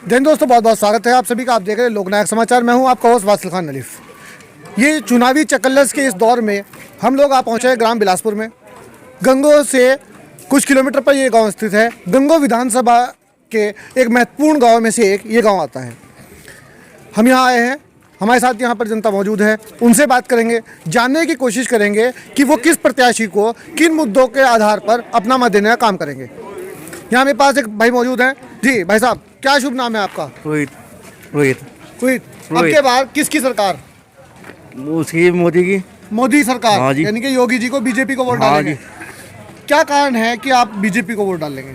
जय दोस्तों, बहुत बहुत स्वागत है आप सभी का। आप देख रहे हैं लोकनायक समाचार। मैं हूं आपका होस्ट वासिल खान नलीफ। ये चुनावी चकल्लस के इस दौर में हम लोग आ पहुंचे हैं ग्राम बिलासपुर में। गंगो से कुछ किलोमीटर पर ये गांव स्थित है। गंगो विधानसभा के एक महत्वपूर्ण गांव में से एक ये गांव आता है। हम यहाँ आए हैं, हमारे साथ यहाँ पर जनता मौजूद है। उनसे बात करेंगे, जानने की कोशिश करेंगे कि वो किस प्रत्याशी को किन मुद्दों के आधार पर अपना मत देने का काम करेंगे। यहाँ मेरे पास एक भाई मौजूद हैं। जी भाई साहब, क्या शुभ नाम है आपका? रोहित। अब के बार किसकी सरकार? उसकी मोदी की। मोदी सरकार। हाँ जी। यानी कि योगी जी को, बीजेपी को वोट हाँ डालेंगे। जी। क्या कारण है कि आप बीजेपी को वोट डालेंगे?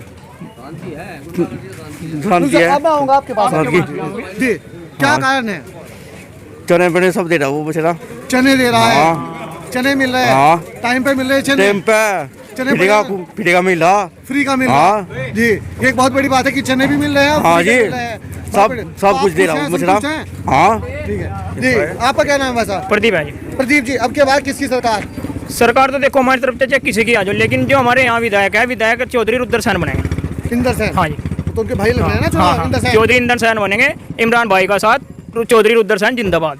शांति है। अब मैं आऊंगा आपके पास। शांति। जी, क्या कारण है? चने बने सब दे रहा वो बेचारा। चने दे रहा है। हाँ। चने मिल रहे हाँ। हैं, टाइम पे मिल रहे हैं चने। टाइम पे चने फ्री का मिल रहा। फ्री का मिल रहा हाँ। है। जी, ये एक बहुत बड़ी बात है कि चने भी मिल रहे हैं और हाँ फ्री के जी। मिल रहे हैं। सब कुछ दे रहा हूँ बेचारा। हाँ ठीक है जी। आपका क्या नाम है सर? प्रदीप है जी। प्रदीप जी, अब के बाद किसकी सरकार? सरकार तो देखो हमारी तरफ से चाहे किसी की आ जाओ, लेकिन जो हमारे यहाँ विधायक है, विधायक चौधरी रुद्र सेन बनेंगे। इंदर सेन। हाँ जी। तो उनके भाई लग रहे हैं ना हाँ, चुनाव? इंदर सेन। चौधरी इंदर सेन बनेंगे इमरान भाई का साथ। चौधरी रुद्र सेन जिंदाबाद।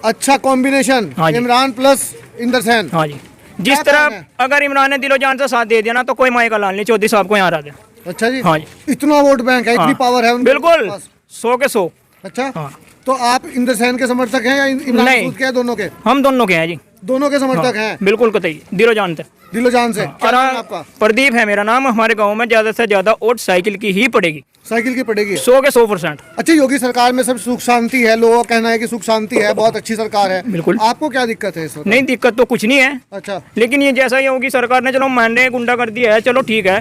अच्छा कॉम्बिनेशन। हाँ जी। इमरान प्लस इंदर सेन। हाँ जी। जिस क्या कारण तरह है? अगर इमरान ने दिलो जान से साथ दे दिया ना, तो कोई माई का लाल नहीं चौधरी साहब को यहाँ हरा दे। अच्छा जी। हाँ जी। इतना वोट बैंक है, इतनी हाँ। पावर है उनके बिल्कुल पास। 100 के 100। अच्छा। हाँ। तो आप इंदर सेन के समर्थक हैं या इमरान नहीं। मसूद के हैं? दोनों के? हम दोनों के हैं जी। दोनों के समर्थक हैं। बिल्कुल कतई दिलो जान से। दिलो जान से। क्या और नाम है आपका? प्रदीप है मेरा नाम। हमारे गाँव में ज्यादा से ज्यादा वोट साइकिल की ही पड़ेगी। साइकिल की पड़ेगी। 100 के 100%। अच्छा, योगी सरकार में सब सुख शांति है, लोगों का कहना है कि सुख शांति है, बहुत अच्छी सरकार है। बिल्कुल। आपको क्या दिक्कत है इस वक्त? नहीं, दिक्कत तो कुछ नहीं है। अच्छा। लेकिन ये जैसा ये होगी सरकार ने, चलो मैंने गुंडा कर दिया है, चलो ठीक है,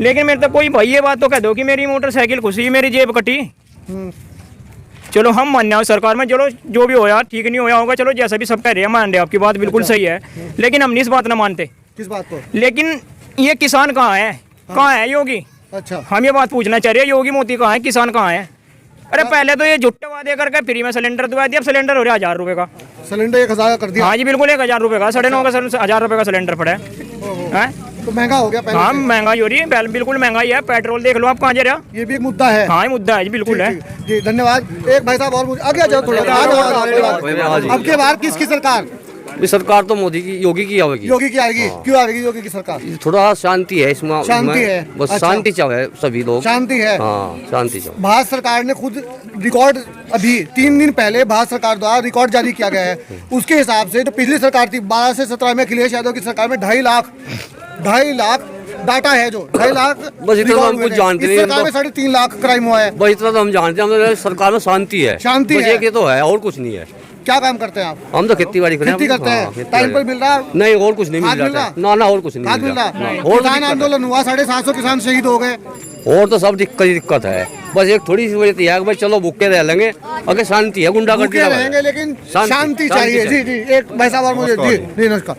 लेकिन मेरे तक कोई भाई ये बात तो कह दो कि मेरी मोटरसाइकिल घुसी, मेरी जेब कटी। चलो हम मान्य हो सरकार में, चलो जो भी होया ठीक नहीं होया होगा, चलो जैसा भी सब कह रहे हैं मान रहे, आपकी बात बिल्कुल सही है, लेकिन हम नहीं इस बात ना मानते। किस बात को? लेकिन ये किसान कहाँ है? कहाँ है योगी? अच्छा। हम ये बात पूछना चाह रहे हैं, योगी मोदी कहाँ है, किसान कहाँ है? अरे पहले तो ये झुट्टे वादे करके फ्री में सिलेंडर दवा दिया, अब सिलेंडर हो रहा है 1000 रुपए का। सिलेंडर 1000 कर दिया? हाँ जी बिल्कुल, 1000 रुपए का, 9.5 1000 रुपए का सिलेंडर पड़ा है। तो महंगा हो गया पहले हाँ से। महंगाई हो रही है, बिल्कुल महंगाई है। पेट्रोल देख लो आप कहाँ जा रहा। ये भी एक मुद्दा है। हाँ ये मुद्दा है जी, बिल्कुल है। जी धन्यवाद। एक भाई साहब और आगे आ जाओ थोड़ा। अब के बाद किसकी सरकार? सरकार तो मोदी की, योगी की आवेगी। योगी की आएगी। क्यों आएगी योगी की सरकार? थोड़ा शांति है इसमें। शांति है। बस अच्छा। शांति चाहे सभी लोग। शांति है। हाँ शांति चाहे। भारत सरकार ने खुद रिकॉर्ड, अभी 3 दिन पहले भारत सरकार द्वारा रिकॉर्ड जारी किया गया है। उसके हिसाब से जो पिछली सरकार थी 12 से 17 में, अखिलेश यादव की सरकार में 2.5 लाख डाटा है, जो 2.5 लाख बस इतना रिकॉर्ड हम कुछ हुए थे। जानते इस नहीं, सरकार में 3.5 लाख क्राइम हुआ है। बस इतना तो हम जानते हैं, हमारे सरकार में शांति है। शांति बस है। एक ये तो है, और कुछ नहीं है। क्या काम करते हैं आप? हम तो खेती बाड़ी खेती करते हैं। टाइम पर मिल रहा है? नहीं, और कुछ नहीं खाद मिल मिल रहा रहा? है। ना और कुछ नहीं खाद मिल रहा? और तो किसान दिक्कत है। आंदोलन हुआ, 750 किसान शहीद हो गए। और तो सब दिक्कत है। बस एक थोड़ी सी वजह है कि भाई चलो भूखे रह लेंगे, अगर शांति है, गुंडा भूखे रहेंगे लेकिन शांति चाहिए। जी जी, एक भाई साहब और मुझे। जी जी नमस्कार।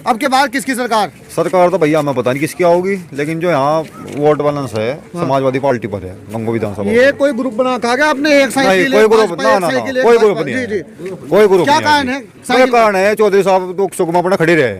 अब के बाद किसकी सरकार? सरकार तो भैया हमें पता नहीं किसकी होगी, लेकिन जो यहाँ वोट बैलेंस है समाजवादी पार्टी पर है, गंगो विधानसभा। ये कोई ग्रुप बना खा गया आपने? एक नहीं, साइकिल, कोई एक ग्रुप भाजपा, ना एक ना साइकिल, ना, एक कोई भाजपा। ग्रुप नहीं जी जी। है, कोई ग्रुप क्या नहीं है। कारण है? कोई साइकिल- कारण है, चौधरी साहब दुख सुख में अपना खड़े रहे।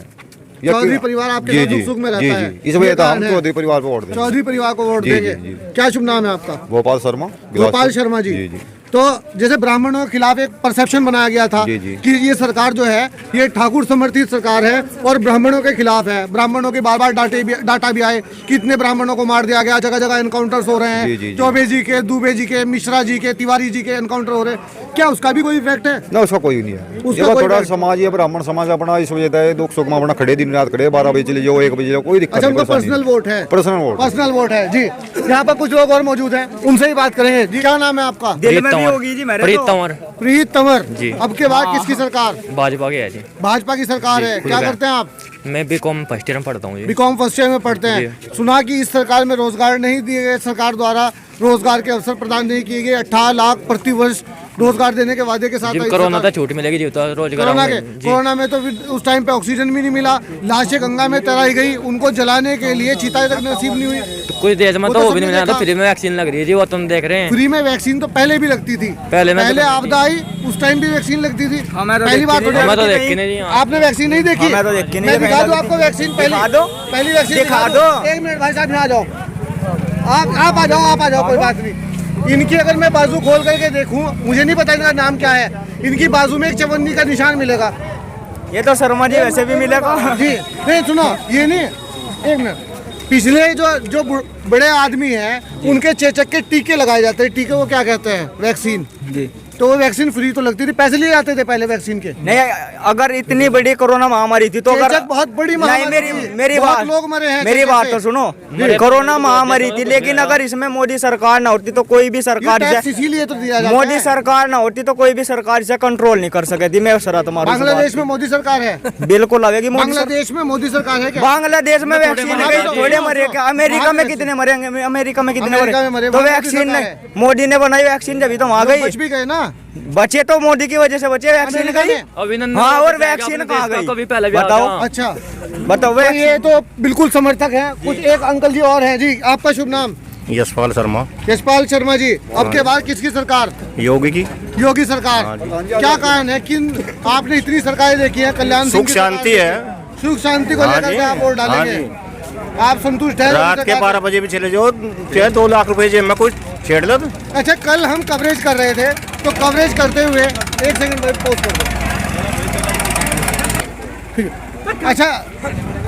चौधरी परिवार आपके साथ दुख सुख में रहता है। इस वजह से हम कारण है। चौधरी परिवार को वोट देंगे। चौधरी परिवार को वोट जी, देंगे। जी, जी। क्या शुभ नाम है आपका? गोपाल शर्मा। गोपाल शर्मा जी। जी जी। तो जैसे ब्राह्मणों के खिलाफ एक परसेप्शन बनाया गया था जी, जी। कि ये सरकार जो है ये ठाकुर समर्थित सरकार है और ब्राह्मणों के खिलाफ है। ब्राह्मणों के बार बार डाटा भी आए, कितने ब्राह्मणों को मार दिया गया, जगह जगह एनकाउंटर्स हो रहे जी, हैं। जी, जी। चौबे जी के, दुबे जी के, मिश्रा जी के, तिवारी जी के एनकाउंटर हो रहे हैं। क्या उसका भी कोई इफेक्ट है? ना उसका कोई नहीं है। उसका ये कोई थोड़ा इफेक्ट- समाज ये ब्राह्मण समाज अपना इस वजह से दुख सुख में अपना खड़े, दिन रात खड़े, 12 बजे चले जाओ, 1 बजे जाओ, कोई दिक्कत अच्छा, नहीं। उनका परेशानी पर्सनल नहीं। वोट है? Personal vote. पर्सनल वोट है जी। यहाँ पर कुछ लोग और मौजूद हैं, उनसे ही बात करेंगे। जी क्या नाम है आपका? दिल में भी होगी जी मेरे तो। प्रीत तंवर जी। अब के बाद किसकी सरकार? भाजपा के है जी। भाजपा की सरकार है। क्या करते हैं आप? मैं बीकॉम फर्स्ट ईयर में पढ़ता हूँ जी। बीकॉम फर्स्ट ईयर में पढ़ते हैं। सुना कि इस सरकार में रोजगार नहीं दिए गए, सरकार द्वारा रोजगार के अवसर प्रदान नहीं किए गए। 18 लाख प्रति वर्ष रोजगार देने के वादे के साथ जी आई कोरोना सरकार। था, छूट मिलेगी जी तो रोजगार कोरोना के जी। कोरोना में तो उस टाइम पे ऑक्सीजन भी नहीं मिला, लाशें गंगा में तैराई गई, उनको जलाने के लिए चिता तक नसीब नहीं हुई। तो कुछ देश में वो तो तो वो भी नहीं सबने मिला था, देखा। फ्री में वैक्सीन लग रही है जी, वो तुम देख रहे हैं। फ्री में वैक्सीन तो पहले भी लगती थी। पहले आपदा आई, उस टाइम भी वैक्सीन लगती थी। पहली बात हमें तो देख के नहीं जी। आपने वैक्सीन नहीं देखी? हमें तो देख के नहीं मैं देखा। दिखा दूं आपको वैक्सीन? पहली वैक्सीन दिखा दो। 1 मिनट भाई साहब, यहाँ आ जाओ। आप आ जाओ, कोई बात नहीं। इनकी अगर मैं बाजू खोल करके देखूं, मुझे नहीं पता इनका नाम क्या है, इनकी बाजू में एक चवन्नी का निशान मिलेगा। ये तो शर्मा जी वैसे भी मिलेगा जी नहीं सुनो, ये नहीं, एक मिनट, पिछले जो बड़े आदमी हैं उनके चेचक के टीके लगाए जाते हैं, टीके को क्या कहते हैं, वैक्सीन जी। तो वो वैक्सीन फ्री तो लगती थी, पैसे लिए जाते थे पहले वैक्सीन के। नहीं, अगर इतनी बड़ी कोरोना महामारी थी तो अगर चेचक बहुत बड़ी महामारी थी, मेरी बहुत बात लोग मरे हैं मेरी चेचक बात से। तो सुनो, कोरोना महामारी थी, लेकिन अगर इसमें मोदी सरकार ना होती तो कोई भी ये सरकार टैक्स से इसीलिए तो दिया जाता मोदी है। सरकार ना होती तो कोई भी सरकार से कंट्रोल नहीं कर सके थी। मैं शरत मारूं इस बांग्लादेश बात में मोदी सरकार है, की। बिल्कुल आवेगी मोदी सरकार। बांग्लादेश में मोदी सरकार है क्या? बांग्लादेश में वैक्सीन मरे, गई, थोड़े मरे क्या? अमेरिका में कितने मरेंगे? अमेरिका में कितने अमेरिका में मरे? मरे, तो वहाँ मोदी वैक्सीन सरकार ने है। मोदी ने बनाई वैक्सीन, जब तो वहाँ लोग बच गई। भी गए ना, बचे तो मोदी की वजह से बचे, वैक्सीन अमेरिका गई। में। अभिनंदन हाँ, और आपने वैक्सीन देश कहाँ का गई? कभी पहले भी आ बताओ। गया। अच्छा, बताओ तो ये तो बिल्कुल समर्थक हैं। कुछ एक अंकल जी और हैं जी, आपका शुभ नाम? यशपाल शर्मा। यशपाल शर्मा जी, अब के बाद किसकी सरकार? योगी की योगी सरकार। क्या कारण है कि आपने इतनी सरकारें देखी है, कल्याण सिंह सुख की सरकार शांति देखी है। सुख शांति को हाँ लेकर जी, के आप वोट हाँ डालेंगे? जी। आप संतुष्ट हैं? रात के 12 बजे भी चले जाओ, चाहे 2 लाख रुपए जेब में कुछ छेड़ लो तो। अच्छा, कल हम कवरेज कर रहे थे, तो कवरेज करते हुए एक सेकंड में पोस्ट कर दो। ठीक है। अच्छा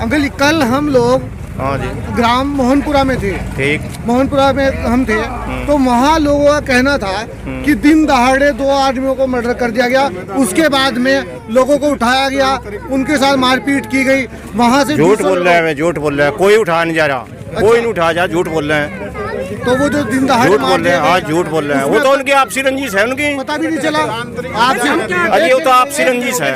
अंकल जी, कल हम लोग हाँ जी, ग्राम मोहनपुरा में थे, ठीक। मोहनपुरा में हम थे, तो वहाँ लोगों का कहना था कि दिन दहाड़े 2 आदमियों को मर्डर कर दिया गया, उसके बाद में लोगों को उठाया गया, उनके साथ मारपीट की गई, वहाँ से झूठ 200 बोल रहा है, मैं झूठ बोल रहा है, कोई उठा नहीं जा रहा, कोई नहीं उठा जा, झूठ बोल रहे हैं, तो वो जो दिन दहाड़े झूठ मार बोल रहे हैं, दिए हाँ गए, झूठ बोल रहे हैं। वो तो उनकी आपसी रंजिश है उनकी। पता भी नहीं चला आपसे। अरे वो तो आपसी रंजिश है,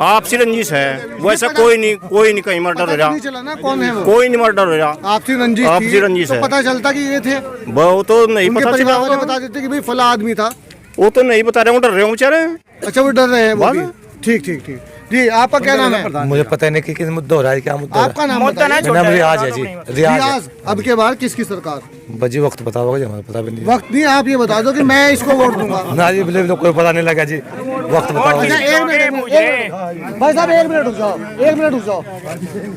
आपसी रंजिश है। वैसा कोई नहीं कहीं मर्डर हो पता रहा, नहीं चला ना कौन है वो, कोई नहीं मर्डर हो रहा। आपसी रंजिश आपसी थी, रंजिश तो है। पता चलता कि ये थे, वो तो नहीं उनके पता परिवार चला, वाले बता देते कि भाई फला आदमी था। वो तो नहीं बता रहे हूँ, डर रहे हो बेचारे। अच्छा, वो डर रहे हैं वो बात भी। है। ठीक ठीक ठीक जी, आपका क्या नाम है? मुझे पता नहीं कि किस मुद्दा हो रहा है, क्या मुद्दा हो रहा आपका नाम मुद्दा ना बताइए। है। मेरा नाम छोटा रियाज है, है जी, नहीं रियाज है। रियाज, अब के बाद किसकी सरकार? बजी वक्त बताओगे जी, हमें पता भी नहीं। वक्त नहीं, आप ये बता दो कि मैं इसको वोट दूंगा। ना जी, बिल्कुल कोई पता नहीं लगा जी, वक्त बताओगे। अच्छा, एक मिनट भाई साहब, 1 मिनट रुक जाओ, 1 मिनट रुक जाओ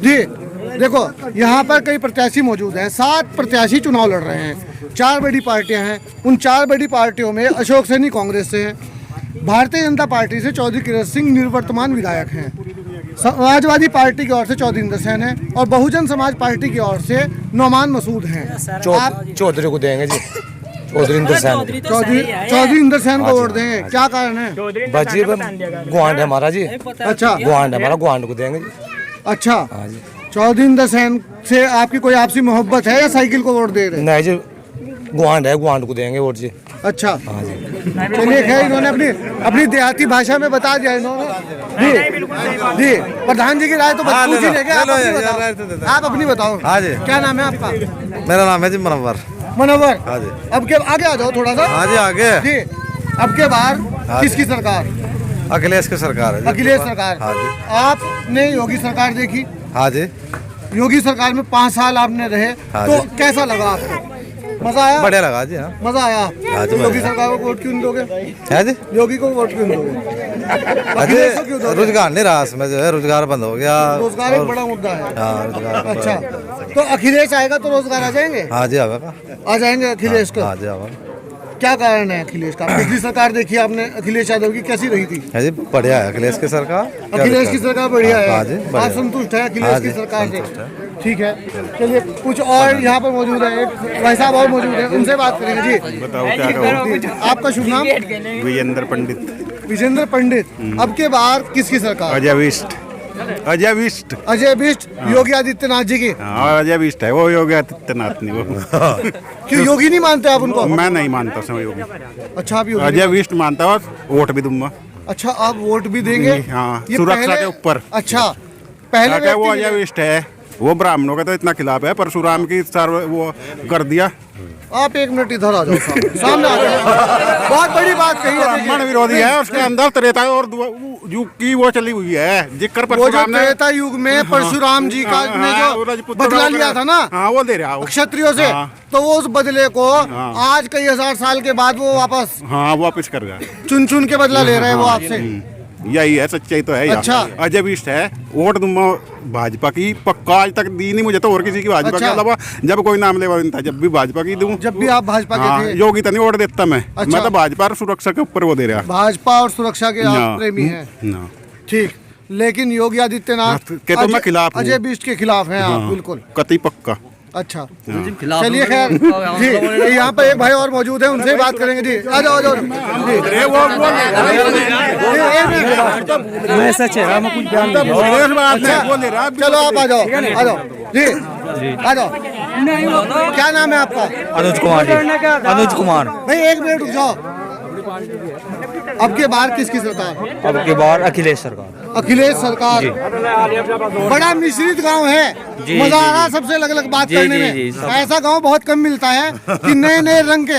जी। देखो, यहाँ पर कई प्रत्याशी मौजूद हैं, 7 प्रत्याशी चुनाव लड़ रहे हैं, 4 बड़ी पार्टियां हैं। उन 4 बड़ी पार्टियों में अशोक सैनी कांग्रेस से हैं, भारतीय जनता पार्टी से चौधरी किरण सिंह निवर्तमान विधायक हैं, समाजवादी पार्टी की ओर से चौधरी सेन है, और बहुजन समाज पार्टी की ओर से नौमान मसूद हैं। आप चौधरी को देंगे जी, चौधरी इंदर सैन। चौधरी इंदर सेन को वोट देंगे, क्या कारण है? बजी गुआंड है हमारा जी, अच्छा, गुआंड है हमारा, गुआंड को देंगे जी। अच्छा, हाँ जी। चौधरी इंदर सेन से आपकी कोई आपसी मोहब्बत है या साइकिल को वोट दे रहे हैं? नहीं जी, गुआंड है, गुआंड को देंगे वोट जी। अच्छा, हाँ जी। चलिए खैर, इन्होंने अपनी देहाती भाषा में बता दिया इन्होंने जी। जी, प्रधान जी की राय तो पूछ ही लेंगे, आप अपनी बताओ। आप अपनी बताओ। हाँ जी। क्या नाम है आपका? मेरा नाम है जी मनोवर। मनोवर। हाँ जी। अब के आगे आ जाओ थोड़ा सा। हाँ जी, आगे जी, अब के बार हाँ किसकी सरकार? अखिलेश की सरकार है जी। अखिलेश सरकार। हाँ जी। आपने योगी सरकार देखी? हाँ जी, योगी सरकार में 5 साल आपने रहे, हाँ तो जी। कैसा लगा आपको? मजा आया? बढ़िया लगा जी। हाँ मजा आया? हाँ जी, तो योगी बढ़िया। सरकार को वोट क्यों नहीं दोगे? है जी। योगी को वोट क्यों नहीं दोगे? अखिलेश को क्यों अजय दोगे? रोजगार नहीं रहा इसमें, जो है रोजगार बंद हो गया। रोजगार एक और- बड़ा मुद्दा है। हाँ, रोजगार का अच्छा, बड़ा- तो अखिलेश आएगा तो रोजगार आ जाएंगे? हाँ जी, आवेगा। आ जाएंगे अखिलेश को। हाँ जी, आवेगा। क्या कारण है अखिलेश का? पिछली सरकार देखी आपने अखिलेश यादव की, कैसी रही थी? है जी, बढ़िया है अखिलेश की सरकार। क्या अखिलेश की दिक्कत? सरकार बढ़िया हाँ जी, है, बढ़िया। आप संतुष्ट है हाँ अखिलेश की जी, सरकार से? संतुष्ट है। ठीक है, चलिए कुछ और यहाँ पर मौजूद है, एक भाई साहब और मौजूद है, उनसे बात करेंगे जी। बताओ क्या कहो। आपका शुभ नाम? विजेंद्र पंडित। विजेंद्र पंडित। अब के बार किसकी सरकार? अजय विष्ट। अजय विष्ट। अजय बिष्ट, योगी आदित्यनाथ जी की। हाँ, अजय विष्ट है वो, योगी आदित्यनाथ नहीं वो। क्यों योगी नहीं मानते आप उनको? मैं नहीं मानता समय योगी। अच्छा, आप योगी अजय विष्ट मानता हूँ, वोट भी दूंगा। अच्छा, आप वोट भी देंगे? हाँ, ये सुरक्षा पहले- के ऊपर। अच्छा, पहले क्या वो व्यक्ति- अजय विष्ट है, वो ब्राह्मणों का तो इतना खिलाफ है, परशुराम की सर्व वो कर दिया। आप 1 मिनट इधर आ जाओ, सामने आ जाओ। बहुत बड़ी बात कही है। ब्राह्मण विरोधी है, उसके अंदर त्रेता और युग की वो चली हुई है, जिक्र वो जो परशुराम ने। त्रेता युग में परशुराम जी का हाँ, ने हाँ, जो राजपूत बदला राजा लिया था ना, हाँ, वो दे रहा है वो। क्षत्रियों से, हाँ। तो वो उस बदले को हाँ। आज कई हजार साल के बाद वो वापस हाँ, वापिस कर गया। चुन चुन के बदला ले रहे हैं वो आपसे। यही है, सच्चाई तो है यार। अच्छा। अजय बिष्ट है, वोट दूंगा भाजपा की पक्का। आज तक दी नहीं मुझे तो और किसी की, भाजपा अच्छा। के अलावा जब कोई नाम लेवा नहीं था, जब भी भाजपा की दूं। जब भी आप भाजपा के हाँ, थे। योगी तो नहीं वोट देता मैं। अच्छा। मैं तो भाजपा और सुरक्षा के ऊपर वो दे रहा। भाजपा और सुरक्षा के ना, आप प्रेमी हैं। ना। ठीक, लेकिन योगी आदित्यनाथ हाँ, के तो मैं खिलाफ हूँ। अजय बिष्ट के खिलाफ हैं आप, हाँ, बिल्कुल। कतई पक्का। अच्छा, चलिए खैर जी, यहाँ पर एक भाई और मौजूद है, उनसे ही बात करेंगे जी। आ जाओ, आ जाओ जी। मैं सच है, मैं कुछ जान अच्छा, चलो आप आ जाओ, आ जाओ जी, आ जाओ। क्या नाम है आपका? अनुज कुमार जी, अनुज कुमार। भाई एक मिनट रुक जाओ। अब के बार किसकी सरकार? अब की बार अखिलेश सरकार। अखिलेश सरकार। बड़ा मिश्रित गांव है, जी, मजा आ जी, रहा जी। सबसे अलग अलग बात जी, करने जी, में। जी, सब। ऐसा गांव बहुत कम मिलता है कि नए नए रंग के,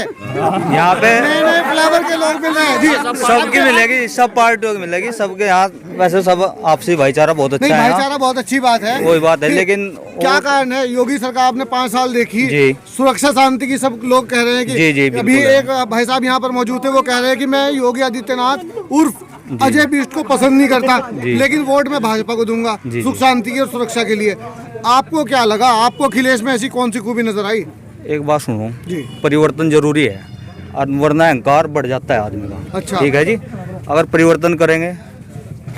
यहाँ पे नए नए फ्लेवर के लोग मिल रहे हैं जी। सबकी मिलेगी, सब पार्टियों की मिलेगी, सबके यहाँ वैसे सब आपसी भाईचारा बहुत नहीं, अच्छा है। भाईचारा बहुत अच्छी बात है, वही बात है, कि लेकिन क्या कारण है? योगी सरकार ने 5 साल देखी, जी। सुरक्षा शांति की सब लोग कह रहे हैं कि जी, जी, बिल्कुल अभी है। एक भाई साहब यहाँ पर मौजूद थे, वो कह रहे हैं कि मैं योगी आदित्यनाथ उर्फ अजय बिष्ट को पसंद नहीं करता, लेकिन वोट मैं भाजपा को दूंगा जी, सुख शांति की और सुरक्षा के लिए। आपको क्या लगा? आपको अखिलेश में ऐसी कौन सी खूबी नजर आई? एक बात सुनो जी। परिवर्तन जरूरी है, और वरना अहंकार बढ़ जाता है आदमी का। अच्छा। ठीक है जी, अगर परिवर्तन करेंगे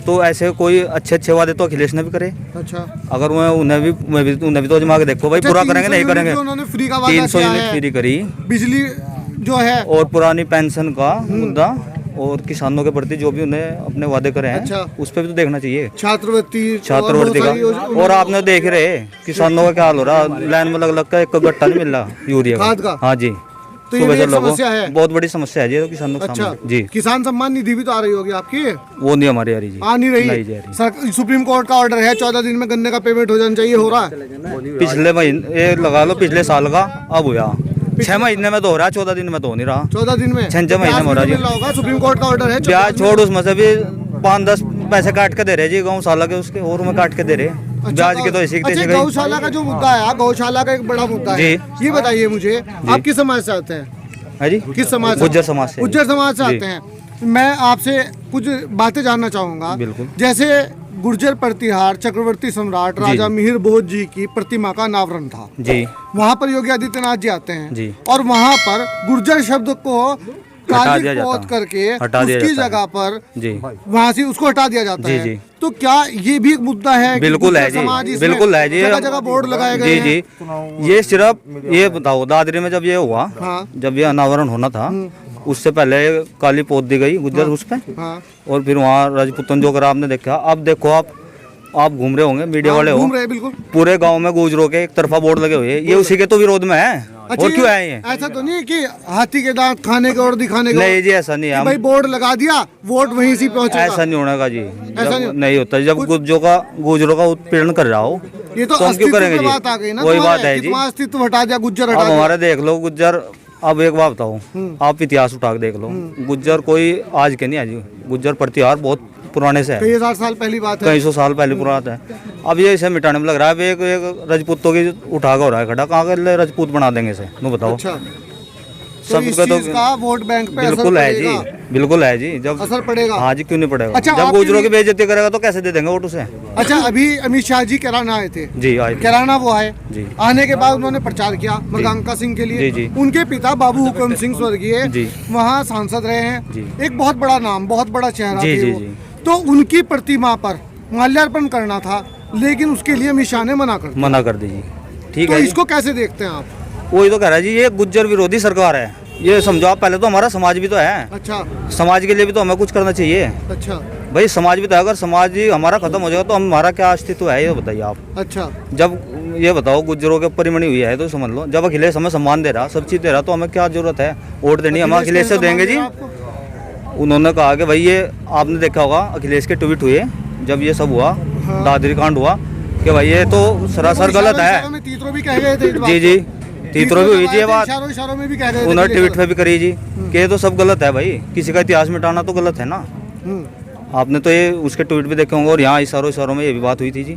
तो ऐसे कोई अच्छे अच्छे वादे तो अखिलेश ने भी करे। अच्छा, अगर मैं उन्हें भी तो आजमा के देखो भाई, अच्छा, पूरा 300 करेंगे नहीं यूनिट करेंगे। जो उन्होंने फ्री का वादा 300 किया यूनिट है। फ्री करी, बिजली जो है, और पुरानी पेंशन का मुद्दा, और किसानों के प्रति जो भी उन्हें अपने वादे करे हैं, अच्छा। उस पर भी तो देखना चाहिए। छात्रवृत्ति छात्रवृत्ति का, और आपने देख रहे किसानों का क्या हाल हो रहा, लाइन में लग का एक गट्टा नहीं मिल रहा यूरिया खाद का? हाँ जी, तो ये सुबह भी से एक लोगों समस्या है। बहुत बड़ी समस्या है जी, तो किसानों के अच्छा सामने जी। किसान सम्मान निधि भी तो आ रही होगी आपकी? वो नहीं हमारी आ रही जी, आ नहीं रही, नहीं जा रही। सुप्रीम कोर्ट का ऑर्डर है 14 दिन में गन्ने का पेमेंट हो जाना चाहिए, हो रहा है? पिछले महीने ये लगा लो, पिछले साल का अब हुआ 6 महीने में तो हो रहा है, 14 दिन में तो हो नहीं रहा। 14 दिन में 6 महीने में हो रहा ब्याज भी जी। तो मिल रहा होगा, सुप्रीम कोर्ट का ऑर्डर है। ब्याज छोड़, उसमें से भी 5-10 पैसे काट के दे रहे जी, गौशाला के उसके और में काट के दे रहे। ब्याज के तो ऐसे ही अच्छा, तैसे गई। गौशाला का जो मुद्दा है, गौशाला का एक बड़ा मुद्दा है, जी। ये बताइए मुझे, आप किस समाज से आते हैं? है जी, किस समाज से? गुज्जर समाज से। गुज्जर समाज से जी। आते हैं। मैं आपसे कुछ बातें जानना चाहूंगा। बिल्कुल। जैसे गुर्जर प्रतिहार चक्रवर्ती सम्राट जी, राजा जी। मिहिर भोज जी की प्रतिमा का अनावरण था, जी वहाँ पर योगी आदित्यनाथ जी आते हैं, जी। और वहाँ पर गुर्जर शब्द को काली दिया जाता पोत है। करके हटा दिया उसकी जाता है। जगह पर जी, वहाँ से उसको हटा दिया जाता जी, है। जी। तो क्या ये भी एक मुद्दा है? कि बिल्कुल है गुर्जर जी, समाज इसमें बिल्कुल है जी। जगह जगह बोर्ड लगाए गए जी हैं। जी, ये सिर्फ ये बताओ, दादरी में जब ये हुआ, हाँ। जब ये अनावरण होना था, उससे पहले काली पोत दी गई गुज्जर उस पे, हाँ, और फिर वहाँ राजपूतन जो करा आपने देखा। अब देखो आप घूम रहे होंगे, मीडिया वाले हो, घूम रहे हैं, बिल्कुल। पूरे गांव में गुजरों के एक तरफा बोर्ड लगे हुए हैं, ये उसी के तो विरोध में है। अच्छा, और क्यों है ये? ऐसा तो नहीं है कि हाथी के दांत खाने के और दिखाने के नहीं और, जी, ऐसा नहीं है। कि भाई बोर्ड लगा दिया, वोट वहीं से पहुंचेगा। ऐसा नहीं होने का जी, ऐसा जब नहीं होता, जब गुजरों का उत्पीड़न कर रहा हो ये तो हम क्यों अस्तित्व करेंगे की जी? बात आ गई ना, वही तुम्हारे, बात है कि जी। तुम्हारा अस्तित्व हटा दिया, गुज्जर हटा अब दिया। हमारे देख लो गुज्जर, अब एक बात बताओ, आप इतिहास उठा के देख लो, गुज्जर कोई आज के नहीं है जी, गुज्जर प्रतिहार बहुत पुराने से है, कई हजार साल पहली बात है। कई 100 साल पहले पुराना है। अब ये इसे मिटाने में लग रहा है, एक राजपूतों की उठा के हो रहा है खड़ा, कहाँ के राजपूत बना देंगे इसे, नो बताओ। अच्छा, तो सब इस पे तो चीज का वोट बैंक पे असर बिल्कुल है जी, पड़ेगा? बिल्कुल है जी। जब असर पड़ेगा? हाँ जी, क्यों नहीं पड़ेगा? अच्छा, जब आपके गुजरों की लिए- बेइज्जती करेगा तो कैसे दे देंगे वोट उसे? अच्छा, अभी अमित शाह जी कैराना आए थे, जी आए थे। कैराना वो आए, जी। आने के बाद उन्होंने प्रचार किया मृगांका सिंह के लिए। जी, जी। उनके पिता बाबू हुकम सिंह स्वर्गीय जी। वहाँ सांसद रहे हैं, जी। एक बहुत बड़ा नाम, बहुत बड़ा चेहरा जी, थे जी, वो। जी। तो उनकी प्रतिमा पर माल्यार्पण करना था, लेकिन उसके लिए अमित शाह ने मना कर दिया। मना कर दीजिए, ठीक तो है जी। इसको कैसे देखते हैं आप? वही तो कह रहा है जी, ये गुज्जर विरोधी सरकार है, ये समझो आप। पहले तो हमारा समाज भी तो है, अच्छा, समाज के लिए भी तो हमें कुछ करना चाहिए अच्छा, भाई। समाज भी तो है, अगर समाज ही हमारा खत्म हो जाएगा तो हमारा क्या अस्तित्व है, ये बताइए आप। अच्छा। जब ये बताओ गुज्जरों के ऊपर ही मनी हुई है तो समझ लो, जब अखिलेश हमें सम्मान दे रहा, सब चीज़ दे रहा, तो हमें क्या जरूरत है वोट देनी? हम अखिलेश से देंगे जी। उन्होंने कहा कि भाई ये आपने देखा होगा, अखिलेश के ट्वीट हुए जब ये सब हुआ, दादरी कांड हुआ, कि भाई ये तो सरासर गलत है। तीतरो भी कह गए थे इस बात जी को। जी, तीतरो भी हुई जी ये बात, इशारों में भी कह गए थे। उन्होंने ट्वीट पे भी करी जी कि ये तो सब गलत है भाई, किसी का इतिहास मिटाना तो गलत है ना। आपने तो ये उसके ट्वीट भी देखे होंगे, और यहाँ इशारों में ये भी बात हुई थी जी।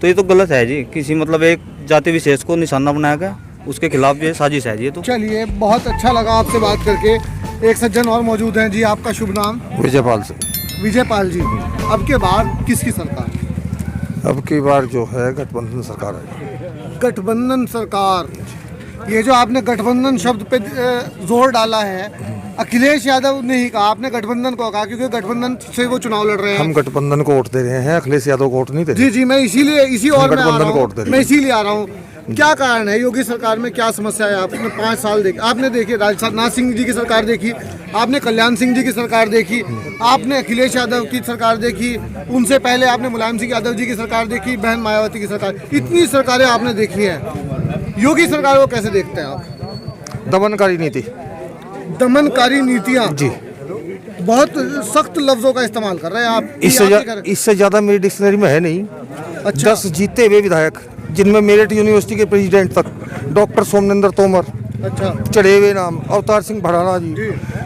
तो ये तो गलत है जी, किसी मतलब एक जाति विशेष को निशाना बनाया गया, उसके खिलाफ ये साजिश है जी। ये तो चलिए, बहुत अच्छा लगा आपसे बात करके। एक सज्जन और मौजूद हैं जी, आपका शुभ नाम? विजयपाल से। विजय पाल जी, अब के बार किसकी सरकार? अब की बार जो है गठबंधन सरकार है। गठबंधन सरकार। ये जो आपने गठबंधन शब्द पे जोर डाला है, अखिलेश यादव ने ही कहा, आपने गठबंधन को कहा क्योंकि गठबंधन से वो चुनाव लड़ रहे हैं। हम गठबंधन को वोट दे रहे हैं, अखिलेश यादव को वोट नहीं दे रहे। जी जी, मैं इसीलिए इसी और में आ रहा गठबंधन को वोट दे हूँ, रहे मैं इसीलिए आ रहा हूँ। क्या कारण है? योगी सरकार में क्या समस्या है? आपने 5 साल देखी, आपने देखी राजनाथ सिंह जी की सरकार देखी, आपने कल्याण सिंह जी की सरकार देखी, आपने अखिलेश यादव की सरकार देखी, उनसे पहले आपने मुलायम सिंह यादव जी की सरकार देखी, बहन मायावती की सरकार, इतनी सरकारें आपने देखी हैं। योगी सरकार को कैसे देखते हैं आप? दमनकारी नीति। दमनकारी नीतियाँ जी, बहुत सख्त लफ्जों का इस्तेमाल कर रहे हैं आप। इससे ज़्यादा मेरी डिक्शनरी में है नहीं। अच्छा। 10 जीते हुए विधायक, जिनमें मेरठ यूनिवर्सिटी के प्रेसिडेंट तक, डॉक्टर सोमनिंदर तोमर, अच्छा, चढ़े हुए नाम, अवतार सिंह भड़ाना जी,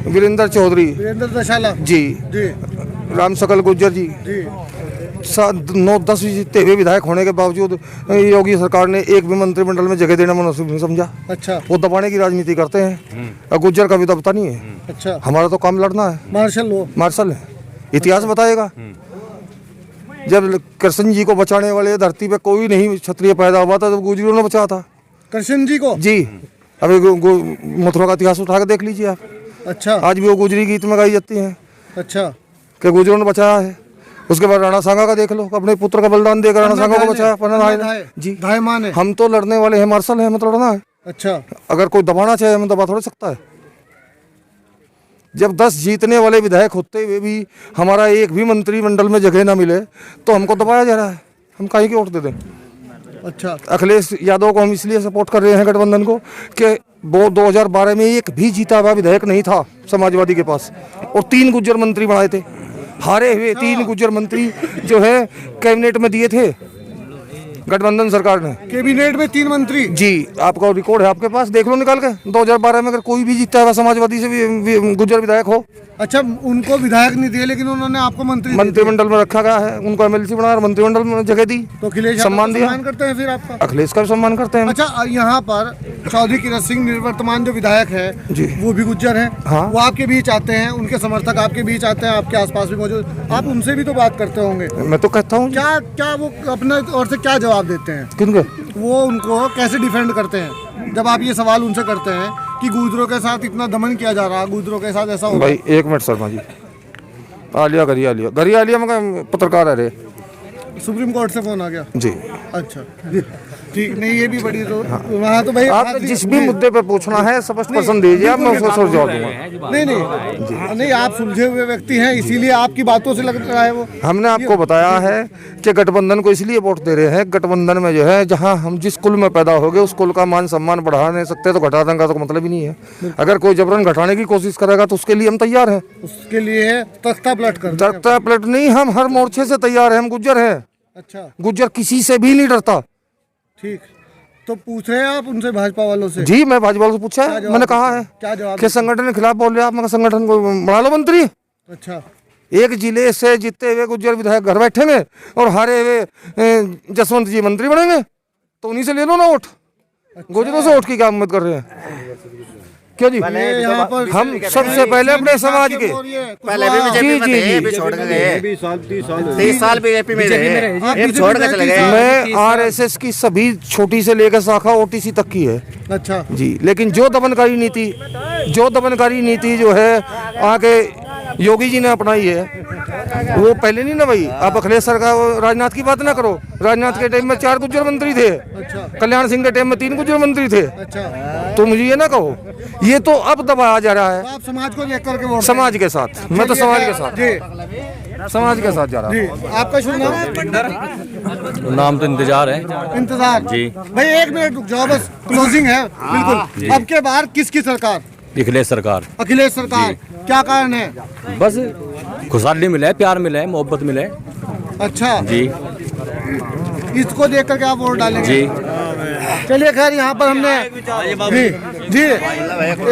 वीरेंद्र चौधरी वीरेंद्र दशाला जी, जी, राम सकल गुर्जर जी, जी, 9-10 जीते हुए विधायक होने के बावजूद योगी सरकार ने एक भी मंत्रिमंडल में जगह देना मुनासिब नहीं समझा। अच्छा, वो दबाने की राजनीति करते हैं। और गुर्जर का भी दबता नहीं है। अच्छा, हमारा तो काम लड़ना है। मार्शल लो, मार्शल है, इतिहास बताएगा। जब कृष्ण जी को बचाने वाले धरती पे कोई नहीं क्षत्रिय पैदा हुआ था, तो गुजरों ने बचाया था कृष्ण जी को। जी। अभी मथुरा का इतिहास उठा के देख लीजिए आप। अच्छा, आज भी वो गुजरी गीत में गाई जाती है अच्छा, कि गुजरों ने बचाया है। उसके बाद राणा सांगा का देख लो, अपने पुत्र का बलिदान देकर राणा सांगा को बचाया। जी, धाय माने। हम तो लड़ने वाले हैं, मार्शल है, हमें तो लड़ना है। अच्छा, अगर कोई दबाना चाहे हमें दबा थोड़ा सकता है। जब 10 जीतने वाले विधायक होते हुए भी हमारा एक भी मंत्रिमंडल में जगह ना मिले, तो हमको दबाया जा रहा है। हम काहे की वोट दे दें? अच्छा, अखिलेश यादव को हम इसलिए सपोर्ट कर रहे हैं गठबंधन को कि वो 2012 में एक भी जीता हुआ विधायक नहीं था समाजवादी के पास, और 3 गुज्जर मंत्री बनाए थे। हारे हुए 3 गुज्जर मंत्री जो है कैबिनेट में दिए थे गठबंधन सरकार ने। कैबिनेट में 3 मंत्री। जी, आपका रिकॉर्ड है आपके पास, देख लो निकाल के। 2012 में अगर कोई भी जीता है समाजवादी से भी गुज्जर विधायक हो। अच्छा, उनको विधायक नहीं दिए, लेकिन उन्होंने आपको मंत्रिमंडल में रखा गया है, उनको एमएलसी बनाया, मंत्रिमंडल में जगह दी, तो अखिलेश सम्मान दिया। सम्मान करते हैं फिर आपका? अखिलेश का भी सम्मान करते हैं। अच्छा, यहाँ पर चौधरी किरण सिंह निवर्तमान जो विधायक है जी, वो भी गुज्जर हैं। हाँ। वो आपके बीच आते हैं, उनके समर्थक आपके बीच आते हैं, आपके आसपास भी मौजूद। आप उनसे भी तो बात करते होंगे। मैं तो कहता हूँ, क्या क्या वो अपने ओर से क्या जवाब देते हैं? किनके? वो उनको कैसे डिफेंड करते हैं जब आप ये सवाल उनसे करते हैं कि गुजरों के साथ इतना दमन किया जा रहा है, गुजरों के साथ ऐसा हो? भाई 1 मिनट शर्मा जी, आलिया गरिया मगर पत्रकार है रे। सुप्रीम कोर्ट से फोन आ गया जी। अच्छा, ठीक नहीं, ये भी बड़ी तो वहाँ तो भाई आप जिस भी मुद्दे पर पूछना है स्पष्ट पसंद दीजिए, आप मैं उसका जवाब दूंगा। नहीं, आप सुलझे हुए व्यक्ति हैं, इसीलिए आपकी बातों से लग रहा है वो। हमने आपको बताया है कि गठबंधन को इसलिए वोट दे रहे हैं। गठबंधन में जो है, जहां हम जिस कुल में पैदा हो गए उस कुल का मान सम्मान बढ़ा नहीं सकते, तो घटा देंगे तो मतलब ही नहीं है। अगर कोई जबरन घटाने की कोशिश करेगा तो उसके लिए हम तैयार हैं। उसके लिए तख्ता पलट कर देंगे। तख्ता पलट नहीं, हम हर मोर्चे से तैयार हैं। हम गुज्जर हैं। अच्छा, गुज्जर किसी से भी नहीं डरता। ठीक, तो पूछ रहे हैं आप उनसे भाजपा वालों से? जी, मैं भाजपा वालों से पूछा है, मैंने कहा है क्या जवाब कि संगठन के खिलाफ बोल रहे आप। मैं संगठन को बना लो मंत्री। अच्छा, एक जिले से जीते हुए गुज्जर विधायक घर बैठेंगे और हारे हुए जसवंत जी मंत्री बनेंगे, तो उन्हीं से ले लो ना वोट। गुजरों से वोट की क्या उम्मीद कर रहे हैं? क्यों जी? यहाँ पर हम सबसे पहले अपने समाज के पहले भी बीजेपी में थे, अभी छोड़ के गए। 30 साल बीजेपी में रहे, अब छोड़ के चले गए। मैं आरएसएस की सभी छोटी से लेकर शाखा ओटीसी तक की है। अच्छा जी, लेकिन जो दमनकारी नीति जो है आगे योगी जी ने अपनाई है, वो पहले नहीं ना भाई। आप अखिलेश सरकार राजनाथ की बात ना करो। राजनाथ के टाइम में 4 गुज्जर मंत्री थे। अच्छा, कल्याण सिंह के टाइम में 3 गुज्जर मंत्री थे। अच्छा, तो मुझे ये ना कहो, ये तो अब दबाया जा रहा है। तो आप समाज को लेकर के वोट समाज के साथ, मैं तो समाज के साथ, जी, समाज के साथ जा रहा जी। आपका शुभ नाम? नाम तो इंतजार है। इंतजार जी। भाई 1 मिनट रुक जाओ, बस क्लोजिंग है बिल्कुल। अब के बार किसकी सरकार? अखिलेश सरकार। अखिलेश सरकार। क्या कारण है? बस खुशहाली मिले, प्यार मिले, मोहब्बत मिले। अच्छा जी, इसको देख करके आप वोट डालेंगे? जी। चलिए, खैर यहाँ पर हमने जी जी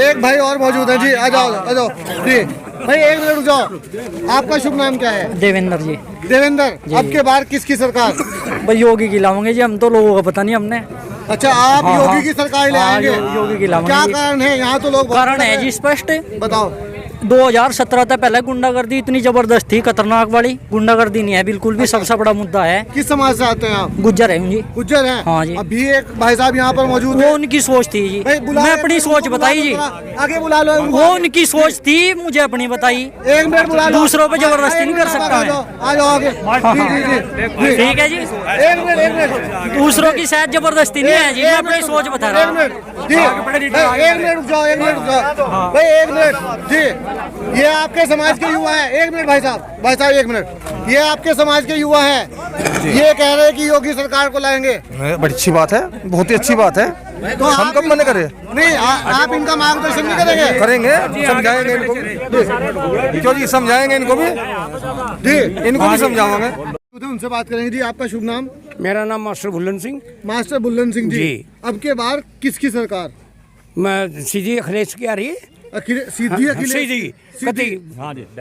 एक भाई और मौजूद है। जी, आ जाओ जी। भाई 1 मिनट रुक जाओ। आपका शुभ नाम क्या है? देवेंद्र जी। देवेंद्र, अब के बार किसकी सरकार? भाई योगी की लाऊंगे जी, हम तो लोगों को पता नहीं हमने। अच्छा, आप योगी की सरकार ले आएंगे? योगी की लाऊंगे। क्या कारण है? यहाँ तो लोग कारण है जी स्पष्ट, बताओ। 2017 तक पहले गुंडागर्दी इतनी जबरदस्त थी, खतरनाक वाली। गुंडागर्दी नहीं है बिल्कुल भी, सबसे बड़ा मुद्दा है। किस समाज से आते हैं आप? गुज्जर है जी। गुज्जर हैं? हाँ जी। अभी एक भाई साहब यहाँ पर मौजूद वो है। उनकी सोच थी जी, भाई बुला मैं रहे अपनी हैं, सोच उनको बताई जी। बुला लो, आगे बुला लो उनको। वो उनकी सोच थी, मुझे अपनी बताई। एक मिनट बुला लो। दूसरों पे जबरदस्ती नहीं कर सकता मैं। आ जाओ आगे। जी। ठीक है जी, एक मिनट दूसरों की शायद जबरदस्ती नहीं है जी, मैं अपनी सोच बता रहा एक हूँ। मिनट जी, एक मिनट रुक जाओ, एक मिनट रुक जाओ भाई, एक मिनट जी। ये आपके समाज के युवा है। एक मिनट भाई साहब एक मिनट। ये आपके समाज के युवा है, ये कह रहे हैं कि योगी सरकार को लाएंगे। बड़ी अच्छी बात है, बहुत ही अच्छी बात है। तो हम कब मना करें? नहीं, आप इनका मार्गदर्शन नहीं करेंगे? करेंगे, समझाएंगे इनको भी। क्यों जी, समझाएंगे इनको भी जी, इनको भी समझावांगे। उनसे बात करेंगे जी। आपका शुभ नाम? मेरा नाम मास्टर बुल्लन सिंह। मास्टर बुल्लन सिंह जी। जी। अब के बार किसकी सरकार? मैं सीधी अखिलेश की आ रही है। सीधी अखिलेश? सीधी कति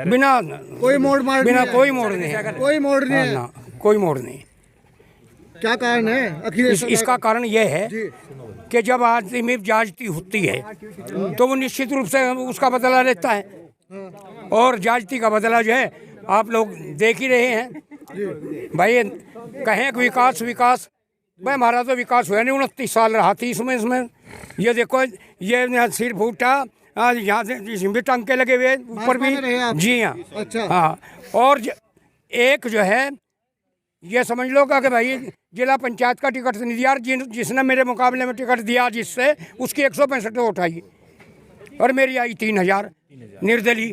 बिना कोई मोड़ मार बिना नहीं है? कोई मोड़ नहीं है। कोई मोड़ नहीं है? ना, कोई मोड़ नहीं। क्या कारण है अखिलेश? इसका कारण यह है जी। कि जब आदमी में जाजती होती है तो वो निश्चित रूप से उसका बदला लेता है, और जाजती का बदला जो है आप लोग देख ही रहे हैं भाई। कहें कि विकास विकास, भाई हमारा तो विकास हुआ नहीं, 29 साल रहा थी इसमें। ये देखो, ये सिर फूटा, यहाँ से इसमें भी टांके लगे हुए ऊपर भी। जी हाँ। अच्छा। हाँ, और एक जो है ये समझ लो कि भाई जिला पंचायत का टिकट नहीं दिया, जिसने मेरे मुकाबले में टिकट दिया जिससे, उसकी 165 वोट आई और मेरी आई 3000 निर्दलीय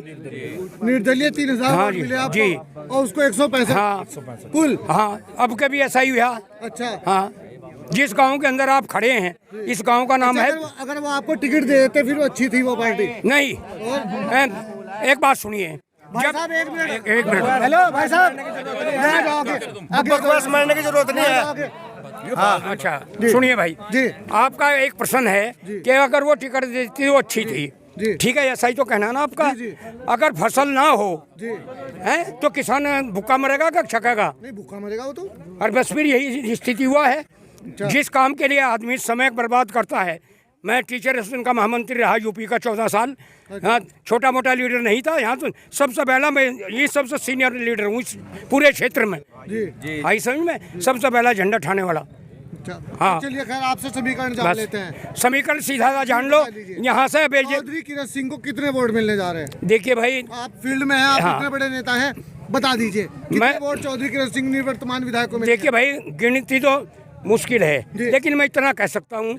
3000 हाँ वोट जी, मिले आपको, जी। और उसको 165 हाँ कुल। हाँ, अब कभी ऐसा ही हुआ। अच्छा। हाँ, जिस गांव के अंदर आप खड़े हैं, इस गांव का नाम है। अगर वो आपको टिकट दे देते फिर वो अच्छी थी वो पार्टी? नहीं, एक बात सुनिए। भाई साहब एक मिनट। हेलो भाई साहब, बकवास मारने की जरूरत नहीं है। हाँ, अच्छा सुनिए भाई जी। आपका एक प्रश्न है कि अगर वो टिकट देती तो अच्छी थी। ठीक है, ऐसा ही तो कहना ना आपका। अगर फसल ना हो है तो किसान भूखा मरेगा क्या छकेगा? नहीं, भूखा मरेगा वो तो। और बस फिर यही स्थिति हुआ है। जिस काम के लिए आदमी समय बर्बाद करता है। मैं टीचर एसोसिएशन का महामंत्री रहा यूपी का 14 साल। हाँ, छोटा मोटा लीडर नहीं था यहाँ तो। सबसे पहला मैं ये सबसे सीनियर लीडर हूँ इस पूरे क्षेत्र में। आई समझ में, सबसे पहला झंडा उठाने वाला। हाँ, चलिए खैर, आपसे समीकरण जान लेते हैं। समीकरण सीधा जान लो। यहाँ से चौधरी किरण सिंह को कितने वोट मिलने जा रहे हैं? देखिए भाई, आप फील्ड में हैं, आप हाँ। इतने बड़े नेता हैं, बता दीजिए कितने वोट चौधरी किरण सिंह निवर्तमान विधायक को मिले? देखिए भाई, गिनती तो मुश्किल है, लेकिन मैं इतना कह सकता हूँ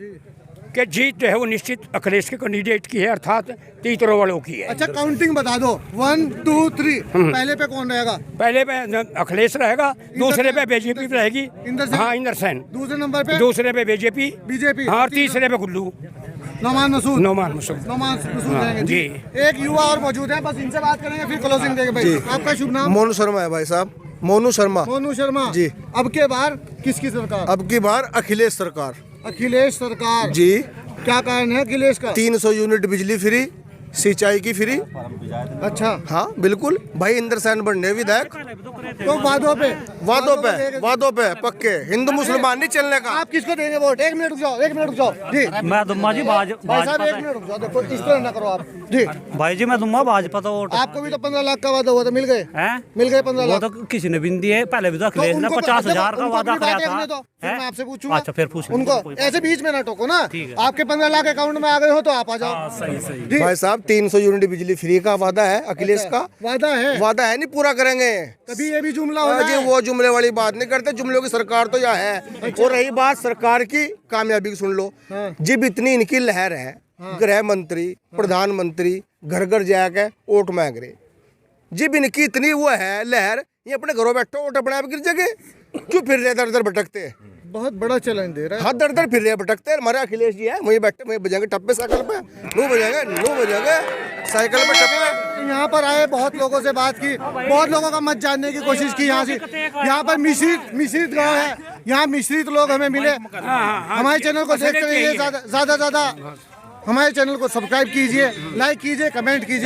कि जीत जो है वो निश्चित अखिलेश के कैंडिडेट की है, अर्थात तीतरो वालों की है। अच्छा, काउंटिंग बता दो, 1 2 3। पहले पे कौन रहेगा? पहले पे अखिलेश रहेगा, दूसरे पे बीजेपी रहेगी। इंदर सेन। हाँ, इंदर सेन। दूसरे नंबर पे? दूसरे पे बीजेपी। हाँ, और तीसरे पे गुल्लू नौमान मसूद। नौमान मसूद रहेंगे जी। एक युवा और मौजूद है, बस इनसे बात करेंगे फिर क्लोजिंग देंगे। भाई आपका शुभ नाम? मोनू शर्मा है भाई साहब, मोनू शर्मा। मोनू शर्मा जी। अब के बार किसकी सरकार? अब की बार अखिलेश सरकार। अखिलेश सरकार जी। क्या कारण है अखिलेश का? 300 यूनिट बिजली फ्री, सिंचाई की फ्री। अच्छा। हाँ बिल्कुल भाई, इंदर सेन बनने विधायक। तो वादों पे पक्के, हिंदू मुसलमान नहीं चलने का। आप किसको देंगे वोट? एक मिनट रुक जाओ जी। मैं दूंगा जी भाई साहब एक मिनट रुक जाओ, देखो इस तरह ना करो आप जी। भाई जी, मैं दूंगा भाजपा तो वोट। आपको भी तो 15 लाख का वादा हुआ था, मिल गए? मिल गए 15 वो लाख? तो किसी ने भी नहीं दिए, पहले भी तो अखिलेश ने 50,000 का वादा कराया था। मैं आपसे पूछूंगा। अच्छा, फिर पूछ उनको ऐसे बीच में ना टोको ना। आपके 15 लाख अकाउंट में आ गए हो तो आप आ जाओ। सही। भाई साहब 300 यूनिट बिजली फ्री का वादा है अखिलेश का। वादा है नहीं, पूरा करेंगे। कभी ये भी जुमला हो जी, वो जुमले वाली बात नहीं करते, जुमलों की सरकार तो यह है। और रही बात सरकार की कामयाबी की, सुन लो। जब इतनी इनकी लहर है, गृह मंत्री प्रधानमंत्री घर घर जाके वोट मांग रहे, जब इनकी इतनी वो है लहर, ये अपने घरों बैठो वोट अपने आप गिर जगह क्यों फिर रहे दर दर भटकते? बहुत बड़ा चैलेंज दे रहा है। हाँ, दर दर फिर रहे भटकते। हमारे अखिलेश जी है, वहीं बैठे, वहीं बजाएंगे टप्पे साइकिल पे, नू बजाएंगे साइकिल पे टप्पे। यहाँ पर आए, बहुत लोगों से बात की, बहुत लोगों का मत जानने की कोशिश की। यहाँ से, यहाँ पर मिश्रित गाँव है, यहाँ मिश्रित लोग हमें मिले। हमारे चैनल को देखते रहिए, ज्यादा हमारे चैनल को सब्सक्राइब कीजिए, लाइक कीजिए, कमेंट कीजिए।